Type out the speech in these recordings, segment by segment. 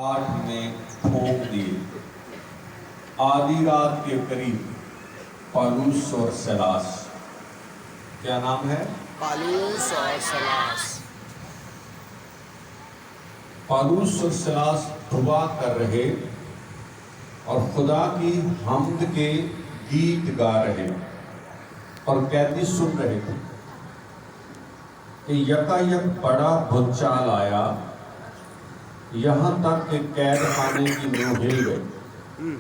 آٹھ میں پھونک دیے۔ آدھی رات کے قریب پالوس اور سیلاس، کیا نام ہے؟ پالوس اور سیلاس۔ پالوس اور سیلاس دعا کر رہے اور خدا کی حمد کے گیت گا رہے اور قیدی سن رہے تھے کہ یکایک بڑا بھونچال آیا، یہاں تک کہ قید خانے کی منہ ہل گئی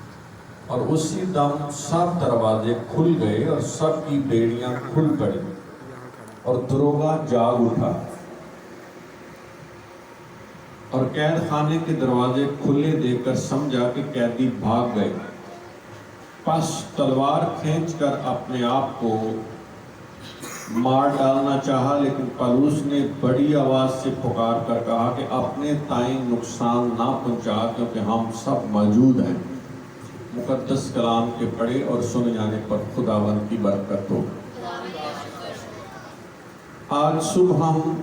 اور اسی دم سب دروازے کھل گئے اور سب کی بیڑیاں کھل پڑی اور دروغہ جاگ اٹھا اور قید خانے کے دروازے کھلے دیکھ کر سمجھا کہ قیدی بھاگ گئے۔ پس تلوار کھینچ کر اپنے آپ کو مار ڈالنا چاہا، لیکن پالوس نے بڑی آواز سے پکار کر کہا کہ اپنے تائیں نقصان نہ پہنچا، کیونکہ ہم سب موجود ہیں۔ مقدس کلام کے پڑھے اور سنے جانے پر خداوند کی برکت ہو۔ آج صبح ہم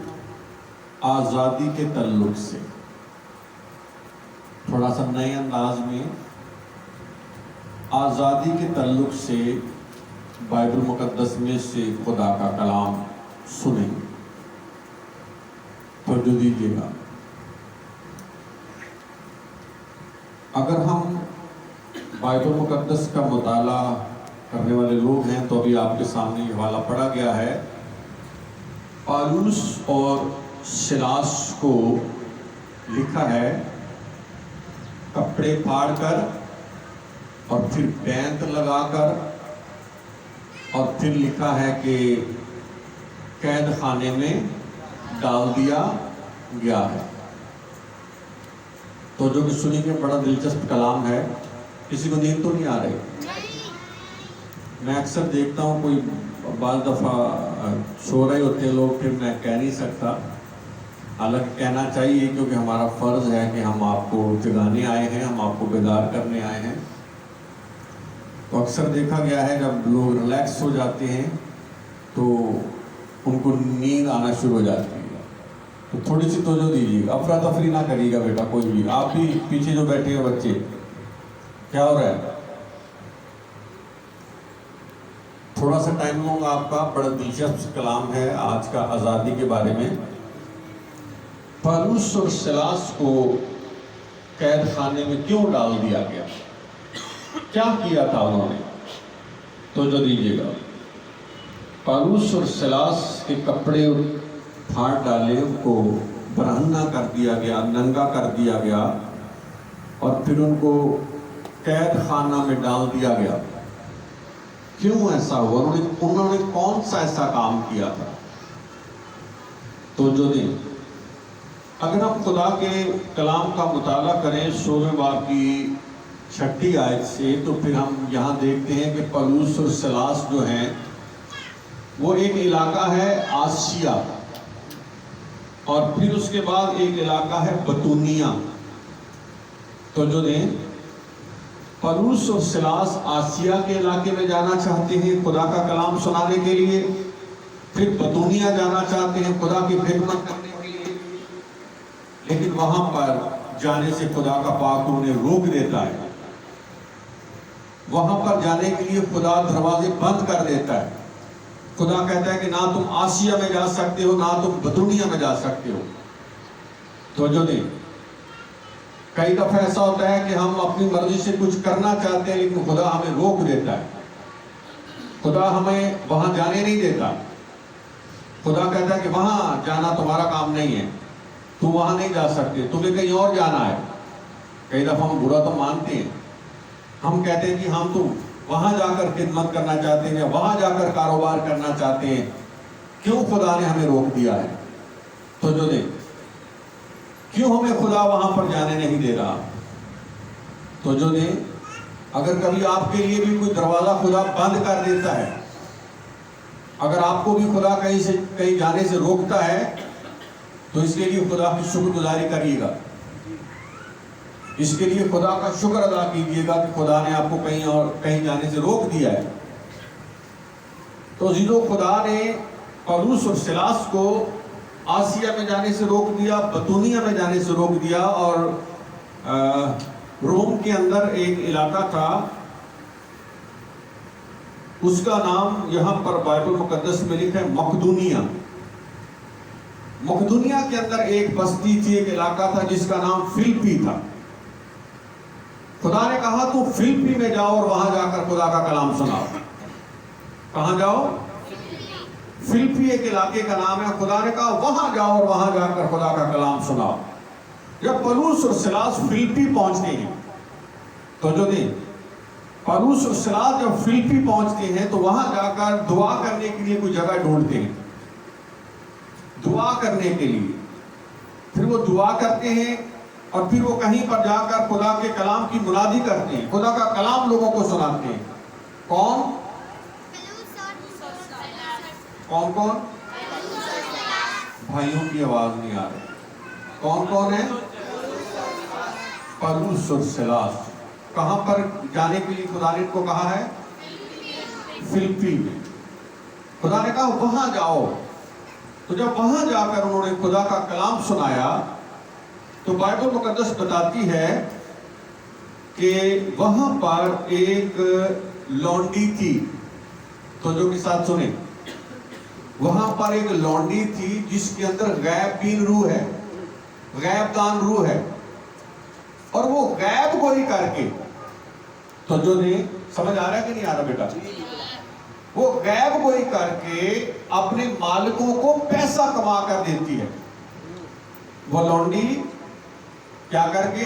آزادی کے تعلق سے تھوڑا سا نئے انداز میں آزادی کے تعلق سے بائبل مقدس میں سے خدا کا کلام سنیں۔ توجہ دیجیے گا۔ اگر ہم بائبل مقدس کا مطالعہ کرنے والے لوگ ہیں تو ابھی آپ کے سامنے یہ حوالہ پڑھا گیا ہے۔ پالوس اور سیلاس کو لکھا ہے کپڑے پھاڑ کر اور پھر بینت لگا کر، اور پھر لکھا ہے کہ قید خانے میں ڈال دیا گیا ہے۔ تو جو کہ سنی کے بڑا دلچسپ کلام ہے۔ کسی کو نیند تو نہیں آ رہی؟ میں اکثر دیکھتا ہوں کوئی بعض دفعہ سو رہے ہوتے ہیں لوگ، پھر میں کہہ نہیں سکتا، حالانکہ کہنا چاہیے کیونکہ ہمارا فرض ہے کہ ہم آپ کو جگانے آئے ہیں، ہم آپ کو بیدار کرنے آئے ہیں۔ تو اکثر دیکھا گیا ہے جب لوگ ریلیکس ہو جاتے ہیں تو ان کو نیند آنا شروع ہو جاتی ہے۔ تو تھوڑی سی توجہ دیجیے گا، افراتفری نہ کریے گا بیٹا کوئی بھی۔ آپ بھی پیچھے جو بیٹھے ہیں بچے، کیا ہو رہا ہے؟ تھوڑا سا ٹائم لوں گا آپ کا، بڑا دلچسپ کلام ہے آج کا آزادی کے بارے میں۔ پالوس اور سیلاس کو قید خانے میں کیوں ڈال دیا گیا؟ کیا کیا تھا انہوں نے؟ توجہ دیجیے گا۔ پالوس اور سیلاس کے کپڑے پھاڑ ڈالے، ان کو برہنہ کر دیا گیا، ننگا کر دیا گیا اور پھر ان کو قید خانہ میں ڈال دیا گیا۔ کیوں ایسا ہوا؟ انہوں نے کون سا ایسا کام کیا تھا؟ توجہ دیں۔ اگر ہم خدا کے کلام کا مطالعہ کریں سورہ باب کی 6 آیت سے، تو پھر ہم یہاں دیکھتے ہیں کہ پالوس اور سیلاس جو ہیں وہ ایک علاقہ ہے آسیہ، اور پھر اس کے بعد ایک علاقہ ہے بتونیہ۔ تو جو دیں، پالوس اور سیلاس آسیہ کے علاقے میں جانا چاہتے ہیں خدا کا کلام سنانے کے لیے، پھر بتونیہ جانا چاہتے ہیں خدا کی خدمت کرنے کے لیے، لیکن وہاں پر جانے سے خدا کا پاک انہیں روک دیتا ہے۔ وہاں پر جانے کے لیے خدا دروازے بند کر دیتا ہے۔ خدا کہتا ہے کہ نہ تم آسیہ میں جا سکتے ہو، نہ تم بتونیہ میں جا سکتے ہو۔ توجہ دیں۔ کئی دفعہ ایسا ہوتا ہے کہ ہم اپنی مرضی سے کچھ کرنا چاہتے ہیں لیکن خدا ہمیں روک دیتا ہے۔ خدا ہمیں وہاں جانے نہیں دیتا۔ خدا کہتا ہے کہ وہاں جانا تمہارا کام نہیں ہے، تم وہاں نہیں جا سکتے، تمہیں کہیں اور جانا ہے۔ کئی دفعہ ہم برا تو مانتے ہیں، ہم کہتے ہیں کہ ہم تو وہاں جا کر خدمت کرنا چاہتے ہیں یا وہاں جا کر کاروبار کرنا چاہتے ہیں، کیوں خدا نے ہمیں روک دیا ہے؟ تو جو دیں، کیوں ہمیں خدا وہاں پر جانے نہیں دے رہا؟ تو جو دیں، اگر کبھی آپ کے لیے بھی کوئی دروازہ خدا بند کر دیتا ہے، اگر آپ کو بھی خدا کہیں جانے سے روکتا ہے، تو اس کے لیے خدا کی شکر گزاری کریے گا، اس کے لیے خدا کا شکر ادا کیجیے گا کہ خدا نے آپ کو کہیں جانے سے روک دیا ہے۔ تو عزیزو، خدا نے پالوس اور سیلاس کو آسیہ میں جانے سے روک دیا، بتونیہ میں جانے سے روک دیا، اور روم کے اندر ایک علاقہ تھا، اس کا نام یہاں پر بائبل مقدس میں لکھا ہے مقدونیہ۔ مقدونیہ کے اندر ایک بستی تھی، ایک علاقہ تھا جس کا نام فلپی تھا۔ خدا نے کہا تو فلپی میں جاؤ اور وہاں جا کر خدا کا کلام سناؤ۔ کہاں جاؤ؟ فلپی ایک علاقے کا نام ہے۔ خدا نے کہا وہاں جاؤ اور وہاں جا کر خدا کا کلام سناؤ۔ جب پولس اور سیلاس فلپی پہنچتے ہیں تو جو دیں پولس اور سیلاس جب فلپی پہنچتے ہیں تو وہاں جا کر دعا کرنے کے لیے کوئی جگہ ڈھونڈتے ہیں، دعا کرنے کے لیے۔ پھر وہ دعا کرتے ہیں اور پھر وہ کہیں پر جا کر خدا کے کلام کی منادی کرتے ہیں، خدا کا کلام لوگوں کو سناتے ہیں۔ کون کون کون؟ بھائیوں کی آواز نہیں آ رہی۔ کون کون ہے؟ پولس اور سیلاس۔ کہاں پر جانے کے لیے خدا نے ان کو کہا ہے؟ فلپی میں۔ خدا نے کہا وہاں جاؤ۔ تو جب وہاں جا کر انہوں نے خدا کا کلام سنایا تو بائبل مقدس بتاتی ہے کہ وہاں پر ایک لونڈی تھی۔ تو جو کے ساتھ سنیں، وہاں پر ایک لونڈی تھی جس کے اندر غیب بین روح ہے، غیب دان روح ہے، اور وہ غیب گوئی کر کے، تو جو نہیں سمجھ آ رہا ہے کہ نہیں آ رہا بیٹا؟ وہ غیب گوئی کر کے اپنے مالکوں کو پیسہ کما کر دیتی ہے۔ وہ لونڈی کیا کر کے؟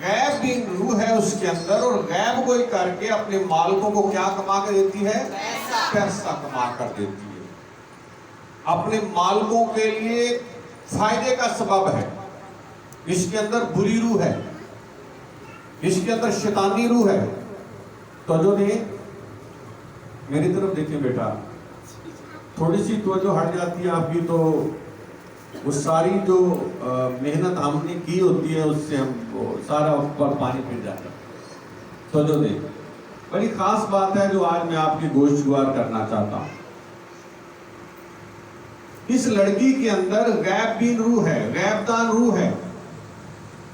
غیب بین روح ہے اس کے اندر، اور غیب گوئی کر کے اپنے مالکوں کو کیا کما کر دیتی ہے؟ پیسہ کما کر دیتی ہے۔ اپنے مالکوں کے لیے فائدے کا سبب ہے۔ اس کے اندر بری روح ہے، اس کے اندر شیطانی روح ہے۔ تو جو نہیں میری طرف دیکھیں بیٹا، تھوڑی سی توجہ ہٹ جاتی ہے آپ کی تو وہ ساری جو محنت ہم نے کی ہوتی ہے اس سے ہم کو سارا اوپر پانی پھر جاتا ہے۔ تو جو دیں بڑی خاص بات ہے جو آج میں آپ کی گوشتگوار کرنا چاہتا ہوں۔ اس لڑکی کے اندر غیب بین روح ہے، غیب دان روح ہے،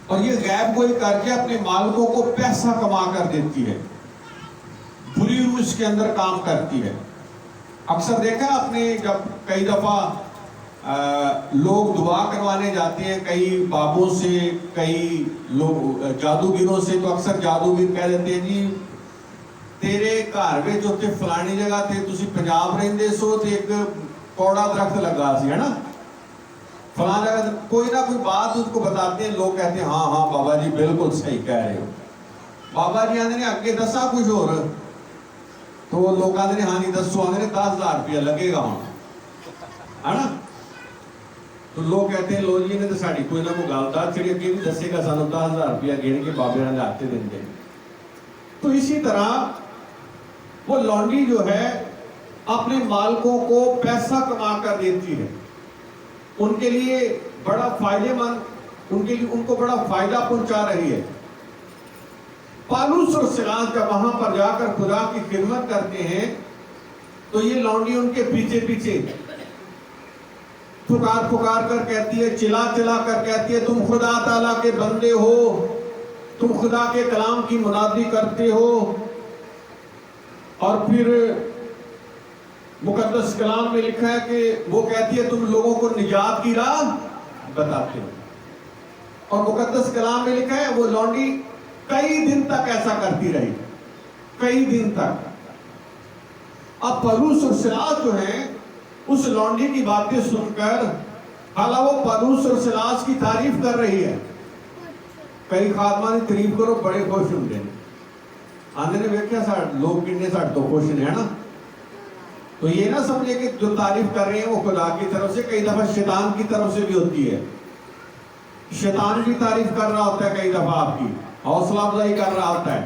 اور یہ غیب گوئی کر کے اپنے مالکوں کو پیسہ کما کر دیتی ہے۔ بری روح اس کے اندر کام کرتی ہے۔ اکثر دیکھا آپ نے جب کئی دفعہ لوگ دعا کروانے جاتے ہیں کئی بابوں سے، کئی لوگ جادوگروں سے، تو اکثر جادوگر کہہ دیتے ہیں جی تیرے گھر وچ اوتھے فلانی جگہ تے تسی پنجاب رہندے سو تے ایک کوڑا درخت لگا سی ہے نا، فلاں جگہ کوئی نہ کوئی بات اس کو بتاتے ہیں، لوگ کہتے ہیں ہاں ہاں بابا جی بالکل صحیح کہہ رہے ہو۔ بابا جی آندے نے اگے دسا کچھ اور، تو لوگ آندے نے ہاں نہیں دسو، آندے نے 10,000 روپیہ لگے گا ہوں ہے نا۔ تو لوگ کہتے ہیں لو جی نے تو ساڑی کوئی نہ کوئی گالدار چھڑی اگے بھی دسے گا سانو 10,000 روپیہ گن کے بابے نے آتے دن دے۔ تو اسی طرح وہ لونڈی جو ہے اپنے مالکوں کو پیسہ کما کر دیتی ہے، ان کے لیے بڑا فائدے مند، ان کو بڑا فائدہ پہنچا رہی ہے۔ پولس اور سیلاس جب وہاں پر جا کر خدا کی خدمت کرتے ہیں تو یہ لونڈی ان کے پیچھے پیچھے پکار پکار کر کہتی ہے، چلا چلا کر کہتی ہے تم خدا تعالیٰ کے بندے ہو، تم خدا کے کلام کی منادی کرتے ہو۔ اور پھر مقدس کلام میں لکھا ہے کہ وہ کہتی ہے تم لوگوں کو نجات کی راہ بتاتے ہو۔ اور مقدس کلام میں لکھا ہے وہ لونڈی کئی دن تک ایسا کرتی رہی، کئی دن تک۔ اب پولس اور سیلاس جو ہیں اس لونڈی کی باتیں سن کر، حالانکہ وہ پولس اور سیلاس کی تعریف کر رہی ہے، کئی خادمہ نے تعریف کرو بڑے خوش ہوندے ہیں، آندے نے ویکھیا ساڑھ لوگ کنے ساڑھ تو خوش ہیں نا۔ تو یہ نہ سمجھے کہ جو تعریف کر رہے ہیں وہ خدا کی طرف سے، کئی دفعہ شیطان کی طرف سے بھی ہوتی ہے۔ شیطان بھی تعریف کر رہا ہوتا ہے کئی دفعہ آپ کی، حوصلہ افزائی کر رہا ہوتا ہے،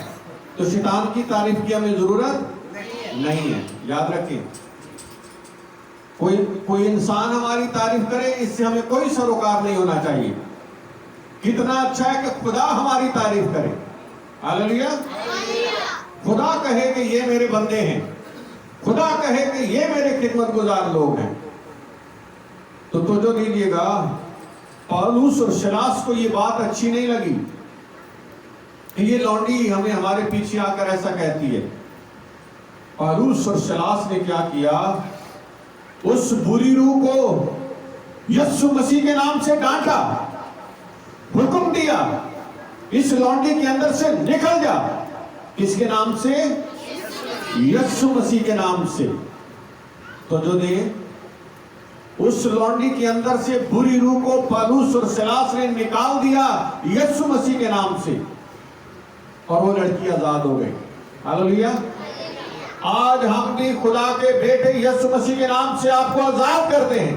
تو شیطان کی تعریف کی ہمیں ضرورت نہیں ہے، یاد رکھیں۔ کوئی انسان ہماری تعریف کرے اس سے ہمیں کوئی سروکار نہیں ہونا چاہیے۔ کتنا اچھا ہے کہ خدا ہماری تعریف کرے، ہاللیلویا۔ خدا کہے کہ یہ میرے بندے ہیں، خدا کہے کہ یہ میرے خدمت گزار لوگ ہیں، تو توجہ دیجیے گا پالوس اور سلاس کو یہ بات اچھی نہیں لگی کہ یہ لونڈی ہمیں ہمارے پیچھے آ کر ایسا کہتی ہے. پالوس اور سلاس نے کیا کیا؟ اس بری روح کو یسوع مسیح کے نام سے ڈانٹا، حکم دیا اس لونڈی کے اندر سے نکل جا. کس کے نام سے؟ یسوع مسیح کے نام سے. تو جو نے اس لونڈی کے اندر سے بری روح کو پالوس اور سلاس نے نکال دیا یسوع مسیح کے نام سے، اور وہ لڑکی آزاد ہو گئی. ہاللیلویا. آج ہم بھی خدا کے بیٹے یسوع مسیح کے نام سے آپ کو آزاد کرتے ہیں.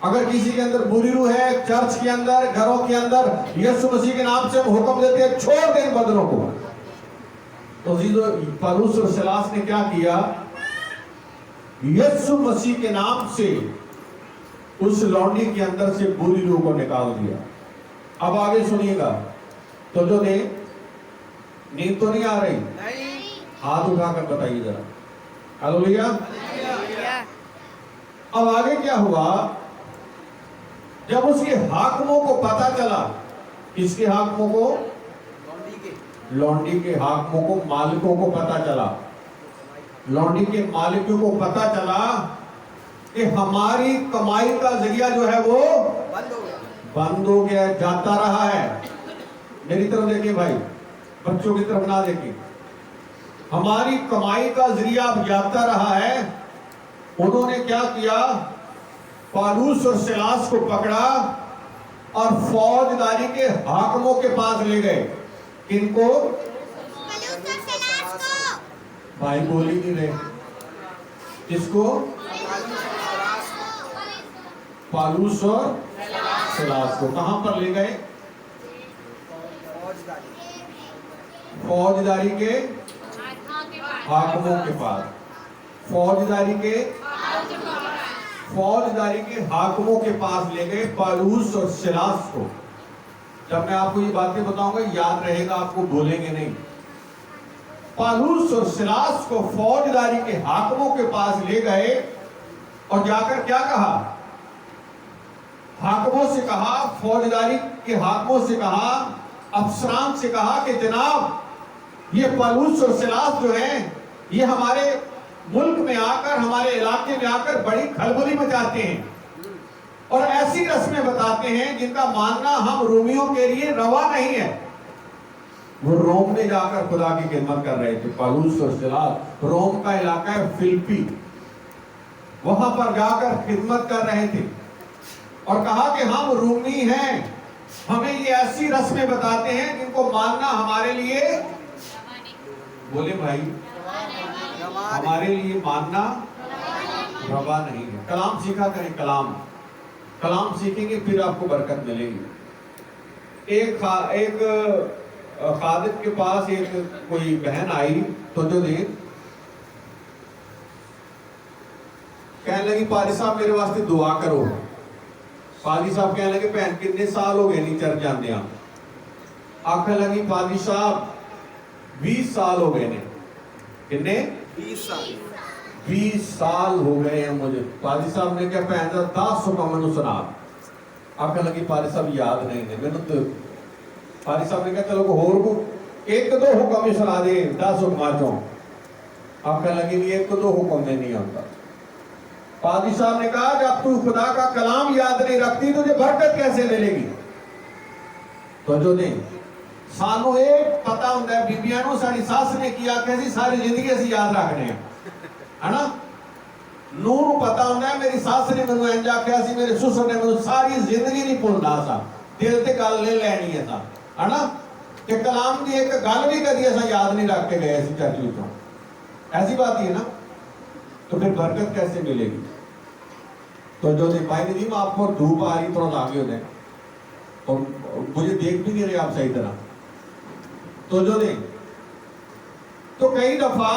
اگر کسی کے اندر بری روح ہے، چرچ کے اندر، گھروں کے اندر، یسوع مسیح کے نام سے ہم حکم دیتے ہیں چھوڑ دیں بدنوں کو. تو پالوس اور سلاس نے کیا کیا؟ یسوع مسیح کے نام سے اس لونڈی کے اندر سے بری روح کو نکال دیا. اب آگے سنیے گا. تو جو نے نیند تو نہیں آ رہی؟ ہاتھ اٹھا کر بتائیے ذرا. ہاللیلویا. اب آگے کیا ہوا؟ جب اس کے حاکموں کو پتا چلا، کس کے حاکموں کو؟ لونڈی کے حاکموں کو، مالکوں کو پتا چلا، لونڈی کے مالکوں کو پتا چلا کہ ہماری کمائی کا ذریعہ جو ہے وہ بند ہو گیا، جاتا رہا ہے. میری طرف دیکھیں بھائی، بچوں کی طرف نہ دیکھیں. ہماری کمائی کا ذریعہ اب جاتا رہا ہے. انہوں نے کیا کیا؟ پالوس اور سلاس کو پکڑا اور فوجداری کے حاکموں کے پاس لے گئے. کن کو؟ بھائی بولی نہیں رہے. کس کو؟ پالوس اور سلاس کو. کہاں پر لے گئے؟ فوجداری کے حاکموں کے پاس. فوجداری کے حاکموں کے پاس لے گئے پالوس اور سلاس کو. جب میں آپ کو یہ باتیں بتاؤں گا یاد رہے گا، آپ کو بھولیں گے نہیں. پالوس اور سلاس کو فوجداری کے حاکموں کے پاس لے گئے اور جا کر کیا کہا؟ حاکموں سے کہا، فوجداری کے حاکموں سے کہا، افسران سے کہا کہ جناب یہ پالوس اور سلاس جو ہیں یہ ہمارے ملک میں آ کر، ہمارے علاقے میں آ کر بڑی کھلبلی مچاتے ہیں اور ایسی رسمیں بتاتے ہیں جن کا ماننا ہم رومیوں کے لیے روا نہیں ہے. وہ روم میں جا کر خدا کی خدمت کر رہے تھے. پالوس اور سلاس روم کا علاقہ ہے فلپی، وہاں پر جا کر خدمت کر رہے تھے اور کہا کہ ہم رومی ہیں، ہمیں یہ ایسی رسمیں بتاتے ہیں جن کو ماننا ہمارے لیے، بولے بھائی، ہمارے لیے ماننا روا نہیں ہے. کلام سیکھا کریں. کلام سیکھیں گے پھر آپ کو برکت ملے گی. ایک خادم کے پاس ایک کوئی بہن آئی تو جو دے کہنے لگی پادری صاحب میرے واسطے دعا کرو. پادری صاحب کہنے لگے بہن کتنے سال ہو گئے نہیں چرچ جاندے ہیں؟ آخر لگی پادری صاحب 20 سال ہو گئے نے. کتنے؟ 20 سال ہو گئے ہیں مجھے. پادری صاحب نے کہا بہن 10 حکم میں سنا. آخر لگی پادری صاحب یاد نہیں ہے میں تو. پادری صاحب نے کہا چلو کو ایک دو حکم ہی سنا دے 10 حکمات چوں. آخر لگی ایک دو حکم میں نہیں آتا. پادری صاحب نے کہا جب تو خدا کا کلام یاد نہیں رکھتی تجھے برکت کیسے ملے گی؟ تو جو دیں سانو ایک پتا ہوتا ہے بیبیانوں ساری ساس نے کیا کیسی ساری زندگی سے یاد رکھنے ہیں ہے نا. نور پتا ہوتا ہے میری ساس نے مجھے انجا کیا سی، میرے سسر نے مجھے ساری زندگی نہیں بھولنا سا، دل تے گل لے لینی ہے سا ہے نا. کہ کلام دی ایک گل بھی کدی ایسا یاد نہیں رکھ کے گئے ایسی چرچ میں. ایسی بات ہی ہے نا. تو پھر برکت کیسے ملے گی؟ تو جو دے بھائی ندیم آپ کو دھوپ آ رہی تھوڑا آگے ہو جائے اور مجھے دیکھ بھی نہیں رہے آپ صحیح طرح. تو جو دیں تو کئی دفعہ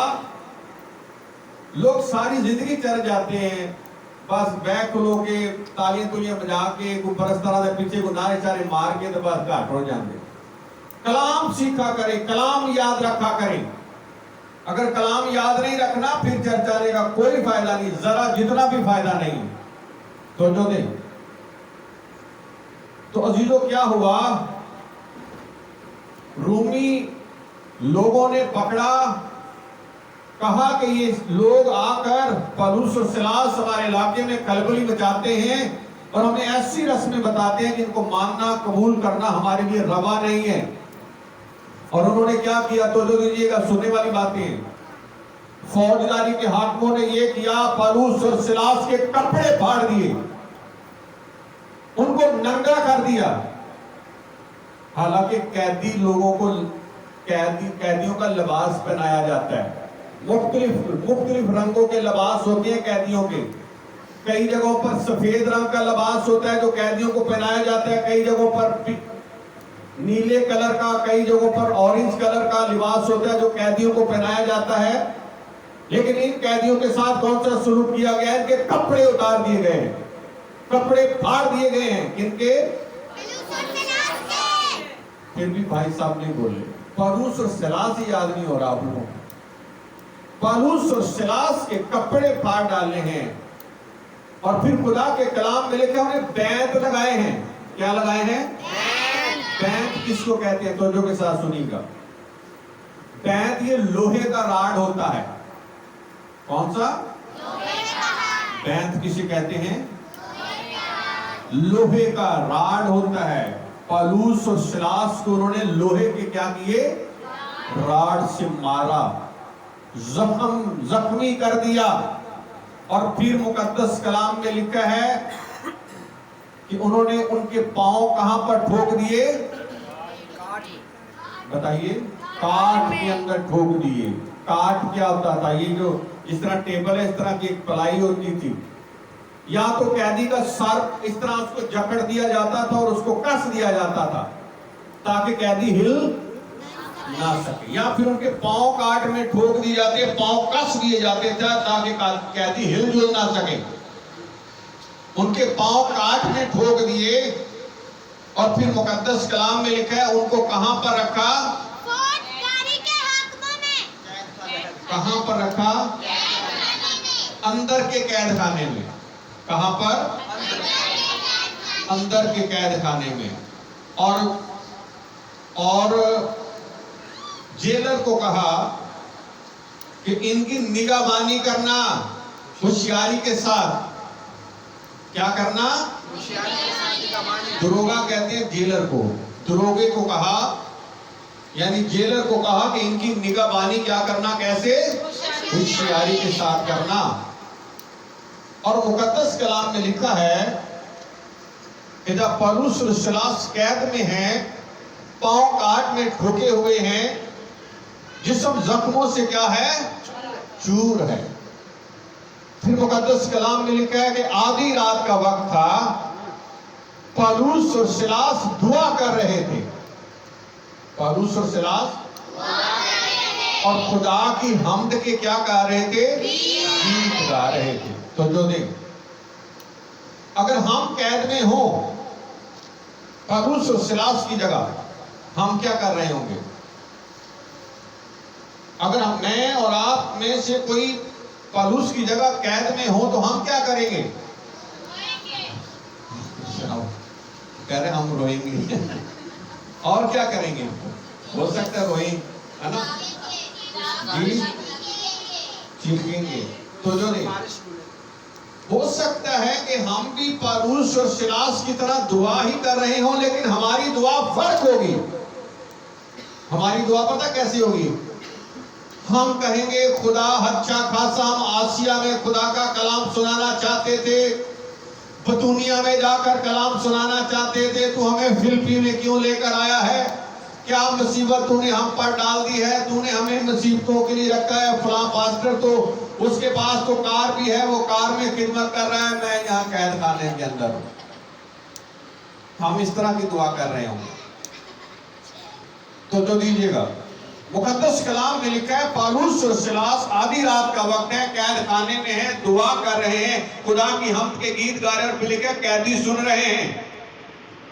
لوگ ساری زندگی چل جاتے ہیں بس بیک کھلو کے تالیاں تلیاں بجا کے کوئی پرستارہ دے پیچھے کو نعرے چارے مار کے تو بس گھاٹ ہو جاندے. کلام سیکھا کریں، کلام یاد رکھا کریں. اگر کلام یاد نہیں رکھنا پھر چرچ آنے کا کوئی فائدہ نہیں، ذرا جتنا بھی فائدہ نہیں. تو جو دیں تو عزیزوں کیا ہوا؟ رومی لوگوں نے پکڑا، کہا کہ یہ لوگ آ کر پالوس اور سلاس ہمارے علاقے میں کلبلی مچاتے ہیں اور ہمیں ایسی رسمیں بتاتے ہیں جن کو ماننا قبول کرنا ہمارے لیے روا نہیں ہے۔ اور انہوں نے کیا کیا؟ تو جو دیجئے گا، سننے والی باتیں، فوجداری کے حاکموں نے یہ کیا، پالوس اور سلاس کے کپڑے پھاڑ دیے، ان کو ننگا کر دیا۔ حالانکہ قیدی لوگوں کو قیدیوں کا لباس پہنایا جاتا ہے، مختلف رنگوں کے لباس ہوتے ہیں قیدیوں کے۔ کئی جگہوں پر سفید رنگ کا لباس ہوتا ہے جو قیدیوں کو پہنایا جاتا ہے، کئی جگہوں پر نیلے کلر کا، کئی جگہوں پر اورنج کلر کا لباس ہوتا ہے جو قیدیوں کو پہنایا جاتا ہے۔ لیکن ان قیدیوں کے ساتھ کون سا سلوک کیا گیا ہے؟ ان کے کپڑے اتار دیے گئے ہیں، کپڑے پھاڑ دیے گئے ہیں۔ کن کے؟ پھر بھی بھائی صاحب نہیں بولے۔ پالوس اور سلاس ہی یاد نہیں ہو رہا آپ لوگوں کو۔ پالوس اور سلاس کے کپڑے پھاڑ ڈالنے ہیں، اور پھر خدا کے کلام میں لکھا انہیں بیعت لگائے ہیں۔ کیا لگائے ہیں؟ بیعت کس کو کہتے ہیں؟ توجہ کے ساتھ سنیے گا۔ بیعت یہ لوہے کا راڈ ہوتا ہے۔ کون سا؟ بیعت کسے کہتے ہیں؟ لوہے کا راڈ ہوتا ہے۔ پالوس اور سلاس کو انہوں نے لوہے کے کیا کیے؟ راڈ سے مارا، زخمی کر دیا۔ اور پھر مقدس کلام میں لکھا ہے کہ انہوں نے ان کے پاؤں کہاں پر ٹھوک دیے؟ بتائیے، کاٹ کے اندر ٹھوک دیے۔ کاٹ کیا ہوتا تھا؟ یہ جو اس طرح ٹیبل ہے، اس طرح کی ایک پلائی ہوتی تھی، یا تو قیدی کا سر اس طرح اس کو جکڑ دیا جاتا تھا اور اس کو کس دیا جاتا تھا تاکہ قیدی ہل نہ سکے، یا پھر ان کے پاؤں کاٹ میں ٹھوک دی جاتے، پاؤں کس دیے جاتے تھے تاکہ قیدی ہل جل نہ سکے۔ ان کے پاؤں کاٹ میں ٹھوک دیے، اور پھر مقدس کلام میں لکھا ہے ان کو کہاں پر رکھا؟ فوجداری کے حاکموں میں۔ کہاں پر رکھا؟ اندر کے قید خانے میں۔ کہاں پر؟ اندر کے قید خانے میں۔ اور جیلر کو کہا کہ ان کی نگہبانی کرنا ہوشیاری کے ساتھ۔ کیا کرنا؟ دروگا کہتے ہیں جیلر کو۔ دروگے کو کہا، یعنی جیلر کو کہا کہ ان کی نگہبانی کیا کرنا؟ کیسے؟ ہوشیاری کے ساتھ کرنا۔ اور مقدس کلام میں لکھا ہے کہ جب پالوس اور سلاس قید میں ہیں، پاؤں کاٹ میں ٹھوکے ہوئے ہیں، جسم زخموں سے کیا ہے؟ چور ہے۔ پھر مقدس کلام میں لکھا ہے کہ آدھی رات کا وقت تھا، پالوس اور سلاس دعا کر رہے تھے۔ پالوس اور سلاس اور خدا کی حمد کے کیا گا رہے تھے؟ گیت گا رہے تھے۔ تو جو دیکھ، اگر ہم قید میں ہوں پالوس اور سلاس کی جگہ، ہم کیا کر رہے ہوں گے؟ اگر میں اور آپ میں سے کوئی پالوس کی جگہ قید میں ہو تو ہم کیا کریں گے؟ کہہ رہے ہم روئیں گے۔ اور کیا کریں گے؟ ہو سکتا ہے روئیں، ہے نا؟ جی، چیخیں گے۔ تو جو نہیں، ہو سکتا ہے کہ ہم بھی پالوس اور سلاس کی طرح دعا ہی کر رہے ہوں، لیکن ہماری دعا فرق ہوگی۔ ہماری دعا پتہ کیسی ہوگی؟ ہم کہیں گے خدا اچھا خاصا ہم آسیا میں خدا کا کلام سنانا چاہتے تھے، بتونیا میں جا کر کلام سنانا چاہتے تھے، تو ہمیں فلپی میں کیوں لے کر آیا ہے؟ کیا مصیبت تو نے ہم پر ڈال دی ہے؟ تو نے ہمیں مصیبتوں کے لیے رکھا ہے۔ فلاں پاسٹر تو اس کے پاس تو کار بھی ہے، وہ کار میں خدمت کر رہا ہے، میں یہاں قید خانے کے اندر ہوں۔ ہم اس طرح کی دعا کر رہے ہوں تو جو دیجئے گا، مقدس کلام میں لکھا ہے پالوس اور سلاس آدھی رات کا وقت ہے، قید خانے میں ہیں، دعا کر رہے ہیں، خدا کی حمد کے گیت گا رہے ہیں، اور پھر لکھا ہے قیدی سن رہے ہیں۔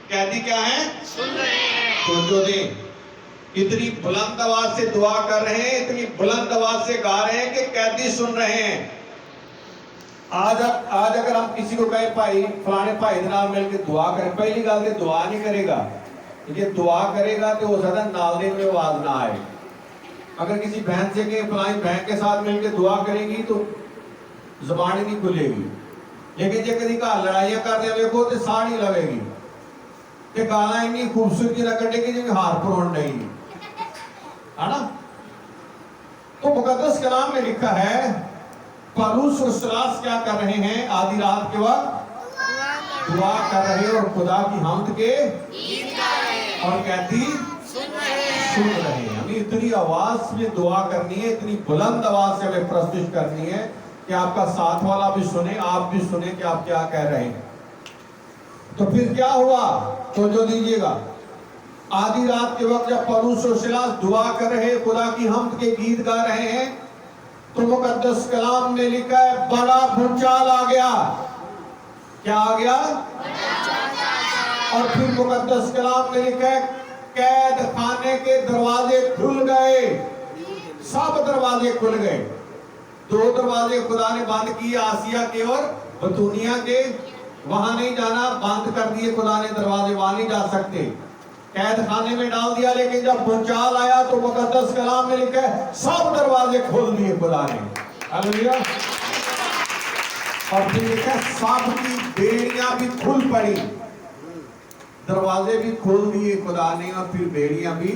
قیدی کیا ہیں؟ سن رہے ہیں۔ تو جو دیں، اتنی بلند آواز سے دعا کر رہے ہیں، اتنی بلند آواز سے گا رہے ہیں کہ قیدی سن رہے ہیں۔ آج اگر ہم کسی کو کہیں بھائی فلانے بھائی نال مل کے دعا کریں، پہلی گل تے دعا نہیں کرے گا، یہ دعا کرے گا تو ہو سکتا ہے نال دے میں آواز نہ آئے۔ اگر کسی بہن سے کہ فلانی بہن کے ساتھ مل کے دعا کرے گی تو زبان ہی نہیں کھلے گی، لیکن جے کدی گھر لڑائیاں کر دے ویکھو تے ساہ نہیں لوے گی کہ گالاں اتنی خوبصورتی نہ کٹے گی جی ہار پرون نہیں ہے نا۔ تو مقدس کلام میں لکھا ہے پالوس اور سلاس کیا کر رہے ہیں؟ آدھی رات کے وقت دعا کر رہے اور خدا کی حمد کے اور کہتی سن رہے ہیں۔ ہمیں اتنی آواز میں دعا کرنی ہے، اتنی بلند آواز سے ہمیں پرستش کرنی ہے کہ آپ کا ساتھ والا بھی سنے، آپ بھی سنیں کہ آپ کیا کہہ رہے ہیں۔ تو پھر کیا ہوا؟ توجہ دیجیے گا، آدھی رات کے وقت جب پالوس اور سلاس دعا کر رہے، خدا کی حمد کے گیت گا رہے ہیں، تو مقدس کلام میں لکھا ہے بڑا بھونچال آ گیا۔ کیا آ گیا؟ اور پھر مقدس کلام میں لکھا ہے قید خانے کے دروازے کھل گئے، سب دروازے کھل گئے۔ 2 دروازے خدا نے بند کیے، آسیہ کے اور بتونیہ کے، وہاں نہیں جانا، بند کر دیے خدا نے دروازے، وہاں نہیں جا سکتے، قید خانے میں ڈال دیا۔ لیکن جب بھونچال آیا تو مقدس کلام میں لکھا ہے سب دروازے کھول دیے خدا نے، ہاللیلویا۔ اور پھر لکھا ہے سب کی بیڑیاں بھی کھل پڑی، دروازے بھی کھول دیے خدا نے اور پھر بیڑیاں بھی۔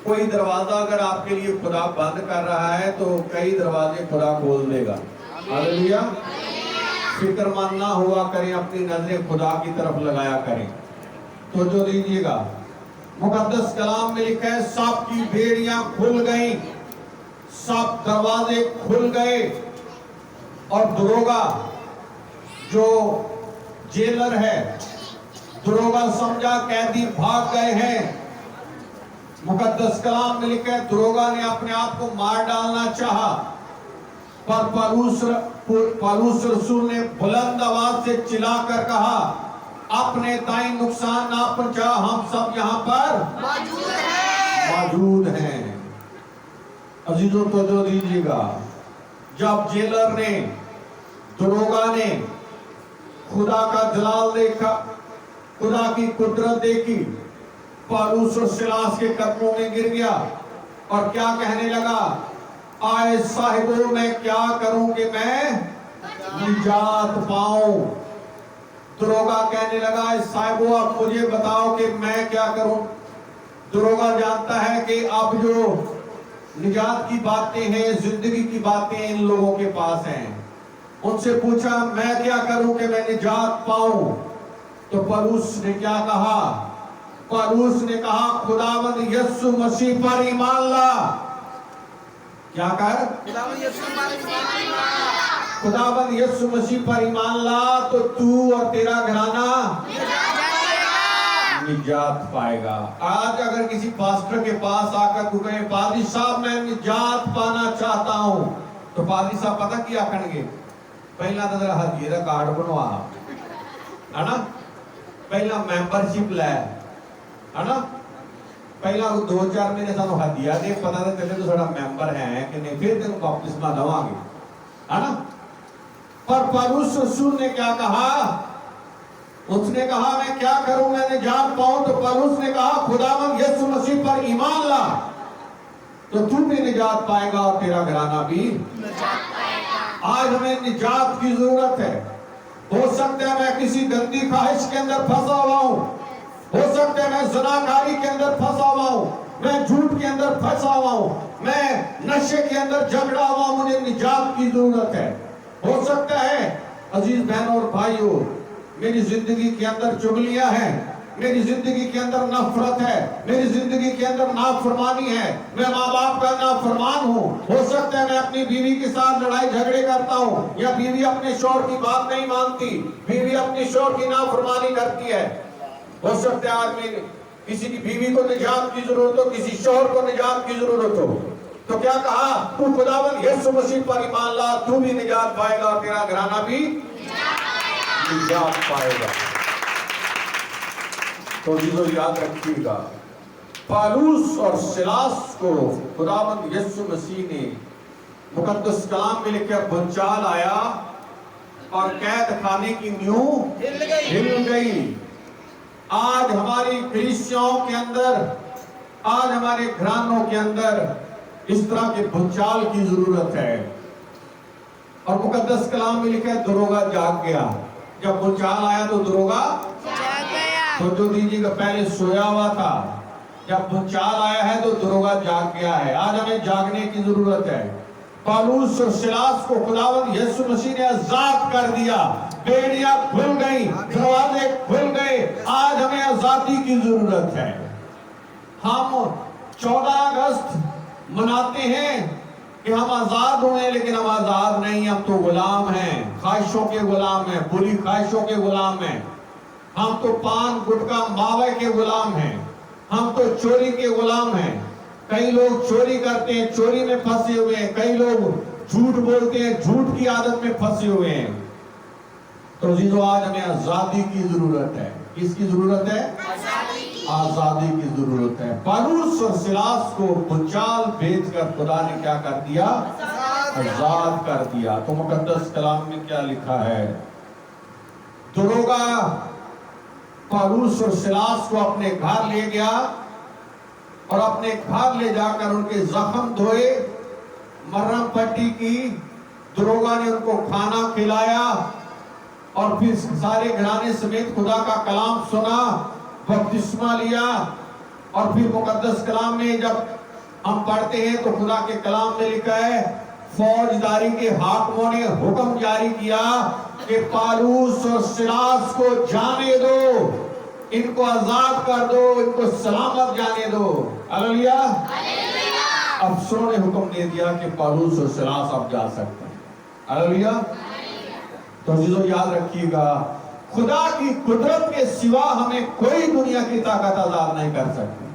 کوئی دروازہ اگر آپ کے لیے خدا بند کر رہا ہے تو کئی دروازے خدا کھول دے گا، ہاللیلویا۔ فکر مند نہ ہوا کریں، اپنی نظریں خدا کی طرف لگایا کریں۔ تو جو دیجیے گا، مقدس کلام میں لکھا ہے سب کی بیڑیاں کھل گئیں، سب دروازے کھل گئے، اور دروگا جو جیلر ہے، دروگا سمجھا قیدی بھاگ گئے ہیں۔ مقدس کلام میں لکھا ہے دروگا نے اپنے آپ کو مار ڈالنا چاہا، پر پالوس رسول نے بلند آواز سے چلا کر کہا اپنے دائیں نقصان نہ پہنچا، ہم سب یہاں پر موجود ہیں۔ عزیزوں توجہ دیجیے گا، جب جیلر نے، دروگا نے خدا کا جلال دیکھا، خدا کی قدرت دیکھی، پالوس اور سلاس کے قدموں میں گر گیا اور کیا کہنے لگا؟ آئے صاحبوں میں کیا کروں کہ میں نجات پاؤں۔ دروگا کہنے لگا اے صاحبوں اب مجھے بتاؤ کہ میں کیا کروں۔ دروگا جانتا ہے کہ اب جو نجات کی باتیں ہیں، زندگی کی باتیں ان لوگوں کے پاس ہیں۔ ان سے پوچھا میں کیا کروں کہ میں نجات پاؤں؟ تو پالوس نے کیا کہا؟ پالوس نے کہا خداوند یسوع مسیح پر ایمان لا۔ کیا کہا؟ خداوند یسوع مسیح پر ایمان لا تو تو اور تیرا گھرانہ نجات پائے گا۔ آج اگر کسی پاسٹر کے پاس آ کر تو کہے پادری صاحب میں نجات پانا چاہتا ہوں، تو پادری صاحب پتہ کیا کہیں گے؟ پہلا تو ذرا ہدیے دا کارڈ بنوا، ہے نا، پہلا ممبرشپ لے، ہے نا، پہلا 2-4 مہینے سانو ہدیہ دے، پتہ تو چلے تو ساڈا ممبر ہے کہ نہیں، پھر تینوں بپتسمہ دواں گے، ہے نا۔ پر پالوس رسول نے کیا کہا؟ اس نے کہا میں کیا کروں میں نجات پاؤں؟ تو پالوس نے کہا خداوند یسوع مسیح پر ایمان لا تو تو بھی نجات پائے گا اور تیرا گھرانہ بھی نجات پائے گا۔ آج ہمیں نجات کی ضرورت ہے۔ ہو سکتا ہے میں کسی گندی خواہش کے اندر پھنسا ہوا ہوں، ہو سکتا ہے میں زناکاری کے اندر پھنسا ہوا ہوں، میں جھوٹ کے اندر پھنسا ہوا ہوں، میں نشے کے اندر جھگڑا ہوا ہوں، مجھے نجات کی ضرورت ہے۔ ہو سکتا ہے عزیز بہنوں اور بھائیوں میری زندگی کے اندر چغلیاں ہیں، میری زندگی کے اندر نفرت ہے، میری زندگی کے اندر نافرمانی ہے، میں ماں باپ کا نافرمان ہوں۔ ہو سکتا ہے میں اپنی بیوی کے ساتھ لڑائی جھگڑے کرتا ہوں، یا بیوی اپنے شوہر کی بات نہیں مانتی، بیوی اپنے شوہر کی نافرمانی کرتی ہے۔ ہو سکتا ہے آدمی کسی کی بیوی کو نجات کی ضرورت ہو، کسی شوہر کو نجات کی ضرورت ہو، تو کیا کہا؟ تو خداوند یسوع مسیح پر ایمان لا تو بھی نجات پائے گا اور تیرا گھرانہ بھی نجات پائے گا۔ تو جیسو یاد رکھیے گا پالوس اور سلاس کو خداوند یسوع مسیح نے، مقدس کلام میں لکھا بھونچال آیا اور قید خانے کی نیو ہل گئی۔ آج ہماری کلیسیاؤں کے اندر، آج ہمارے گھرانوں کے اندر اس طرح کے بھونچال کی ضرورت ہے۔ اور مقدس کلام میں لکھا ہے دروگا جاگ گیا۔ جب بھونچال آیا تو دروگا جاگ گیا۔ تو جو دیجیے گا پہلے سویا ہوا تھا، جب بھونچال آیا ہے تو دروگا جاگ گیا ہے۔ آج ہمیں جاگنے کی ضرورت ہے۔ پالوس اور سلاس کو خداوند یسوع مسیح نے آزاد کر دیا، بیڑیاں کھل گئیں، دروازے کھل گئے۔ آج ہمیں آزادی کی ضرورت ہے۔ ہم 14 اگست مناتے ہیں کہ ہم آزاد ہوئے، لیکن ہم آزاد نہیں، ہم تو غلام ہیں، خواہشوں کے غلام ہیں، بری خواہشوں کے غلام ہیں۔ ہم تو پان گٹکا ماوے کے غلام ہیں، ہم تو چوری کے غلام ہیں۔ کئی لوگ چوری کرتے ہیں، چوری میں پھنسے ہوئے ہیں، کئی لوگ جھوٹ بولتے ہیں، جھوٹ کی عادت میں پھنسے ہوئے ہیں۔ تو عزیزو آج ہمیں آزادی کی ضرورت ہے۔ کس کی ضرورت ہے؟ آزادی کی ضرورت ہے۔ پالوس اور سلاس کو بھونچال بھیج کر خدا نے کیا کر دیا؟ آزاد کر دیا۔ تو مقدس کلام میں کیا لکھا ہے؟ دروگا پالوس اور سلاس کو اپنے گھر لے گیا اور اپنے گھر لے جا کر ان کے زخم دھوئے، مرہم پٹی کی، دروگا نے ان کو کھانا کھلایا اور پھر سارے گھرانے سمیت خدا کا کلام سنا، بپتسمہ لیا۔ اور پھر مقدس کلام میں جب ہم پڑھتے ہیں تو خدا کے کلام میں لکھا ہے فوجداری کے حاکموں نے حکم جاری کیا کہ پالوس اور سلاس کو جانے دو، ان کو آزاد کر دو، ان کو سلامت جانے دو۔ ہلیلویا۔ افسروں نے حکم دے دیا کہ پالوس اور سلاس اب جا سکتے ہیں۔ ہلیلویا۔ تو عزیزو یاد رکھیے گا، خدا کی قدرت کے سوا ہمیں کوئی دنیا کی طاقت آزاد نہیں کر سکتی۔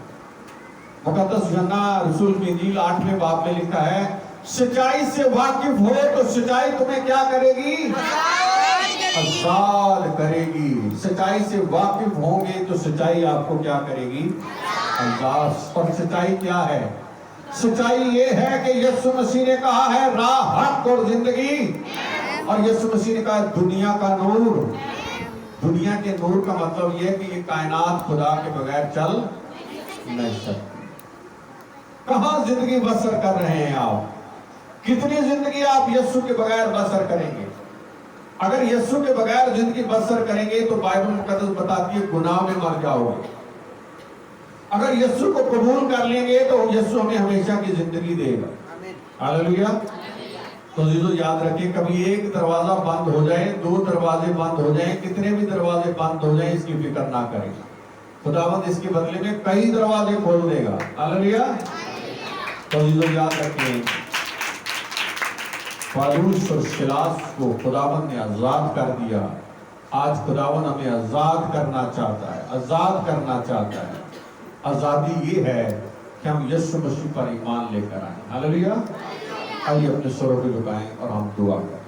مقدس یوحنا رسول کی انجیل 8ویں باب میں لکھا ہے سچائی سے واقف ہو تو سچائی تمہیں کیا کرے گی؟ آزاد کرے گی۔ سچائی سے واقف ہوں گے تو سچائی آپ کو کیا کرے گی؟ آزاد۔ اور سچائی کیا ہے؟ سچائی یہ ہے کہ یسوع مسیح نے کہا ہے راہ، حق اور زندگی، اور یسوع مسیح نے کہا دنیا کا نور۔ دنیا کے نور کا مطلب یہ ہے کہ یہ کائنات خدا کے بغیر چل نہیں سکتی۔ کہاں زندگی بسر کر رہے ہیں آپ؟ کتنی زندگی آپ یسوع کے بغیر بسر کریں گے؟ اگر یسوع کے بغیر زندگی بسر کریں گے تو بائبل مقدس بتاتی ہے گناہ میں مر جاؤ گے۔ اگر یسوع کو قبول کر لیں گے تو یسوع ہمیں ہمیشہ کی زندگی دے گا۔ ہلیلویا۔ تو عزیزو یاد رکھیں، کبھی ایک دروازہ بند ہو جائے، 2 دروازے بند ہو جائیں، کتنے بھی دروازے بند ہو جائیں، اس کی فکر نہ کریں۔ خداوند اس کے بدلے میں کئی دروازے کھول دے گا۔ ہلیلویا۔ تو عزیزو یاد رکھیں، پالوس اور سلاس کو خداوند نے آزاد کر دیا۔ آج خداوند ہمیں آزاد کرنا چاہتا ہے، آزاد کرنا چاہتا ہے۔ آزادی یہ ہے کہ ہم یسوع مسیح پر ایمان لے کر آئیں۔ ہلیلویا۔ آئیے اپنے سروں کو جھکائیں اور ہم دعا کریں۔